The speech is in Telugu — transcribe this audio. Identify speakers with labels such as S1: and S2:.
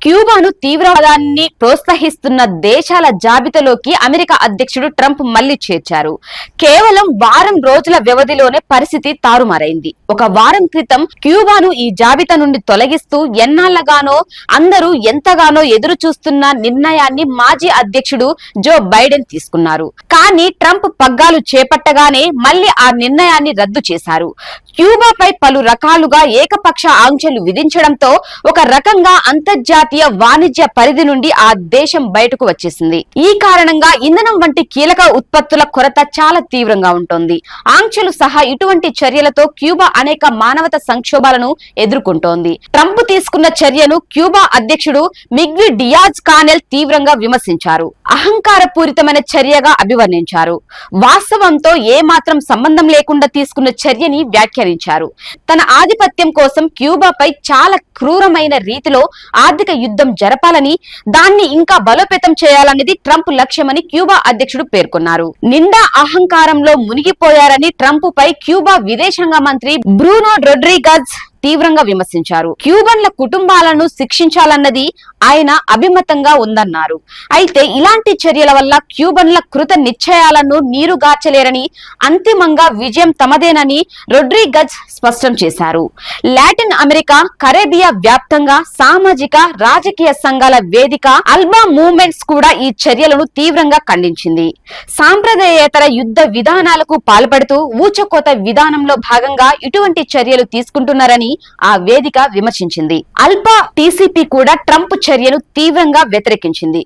S1: క్యూబాను తీవ్రవాదాన్ని ప్రోత్సహిస్తున్న దేశాల జాబితాలోకి అమెరికా అధ్యక్షుడు ట్రంప్ మళ్లీ చేర్చారు. కేవలం వారం రోజుల వ్యవధిలోనే పరిస్థితి తారుమారైంది. ఒక వారం క్రితం క్యూబాను ఈ జాబితా నుండి తొలగిస్తూ ఎన్నాళ్లగానో అందరూ ఎంతగానో ఎదురు చూస్తున్న నిర్ణయాన్ని మాజీ అధ్యక్షుడు జో బైడెన్ తీసుకున్నారు. కానీ ట్రంప్ పగ్గాలు చేపట్టగానే మళ్లీ ఆ నిర్ణయాన్ని రద్దు చేశారు. క్యూబాపై పలు రకాలుగా ఏకపక్ష ఆంక్షలు విధించడంతో ఒక రకంగా అంతర్జాతీయ వాణిజ్య పరిధి నుండి ఆ దేశం బయటకు వచ్చేసింది. ఈ కారణంగా ఇంధనం వంటి కీలక ఉత్పత్తుల కొరత చాలా తీవ్రంగా ఉంటుంది. ఆంక్షలు సహా ఇటువంటి చర్యలతో క్యూబా అనేక మానవతా సంక్షోభాలను ఎదుర్కొంటోంది. ట్రంప్ తీసుకున్న చర్యను క్యూబా అధ్యక్షుడు మిగ్విల్ డియాజ్ కానెల్ తీవ్రంగా విమర్శించారు. అహంకారపూరితమైన చర్యగా అభివర్ణించారు. వాస్తవంతో ఏ మాత్రం సంబంధం లేకుండా తీసుకున్న చర్యని వ్యాఖ్యానించారు. తన ఆధిపత్యం కోసం క్యూబాపై చాలా క్రూరమైన రీతిలో ఆర్థిక యుద్ధం జరపాలని, దాన్ని ఇంకా బలోపేతం చేయాలనేది ట్రంప్ లక్ష్యమని క్యూబా అధ్యక్షుడు పేర్కొన్నారు. నిండా అహంకారంలో మునిగిపోయారని ట్రంప్ పై క్యూబా విదేశాంగ మంత్రి బ్రూనో రొడ్రిగజ్ తీవ్రంగా విమర్శించారు. క్యూబన్ల కుటుంబాలను శిక్షించాలన్నది ఆయన అభిమతంగా ఉందన్నారు. అయితే ఇలాంటి చర్యల వల్ల క్యూబన్ల కృత నిశ్చయాలను నీరుగార్చలేరని, అంతిమంగా విజయం తమదేనని రొడ్రిగజ్ స్పష్టం చేశారు. లాటిన్ అమెరికా, కరేబియా వ్యాప్తంగా సామాజిక రాజకీయ సంఘాల వేదిక అల్బా మూవ్మెంట్స్ కూడా ఈ చర్యలను తీవ్రంగా ఖండించింది. సాంప్రదాయేతర యుద్ధ విధానాలకు పాల్పడుతూ ఊచకోత విధానంలో భాగంగా ఇటువంటి చర్యలు తీసుకుంటున్నారని ఆ వేదిక విమర్శించింది. అల్పా టీసీపీ కూడా ట్రంప్ చర్యను తీవ్రంగా వ్యతిరేకించింది.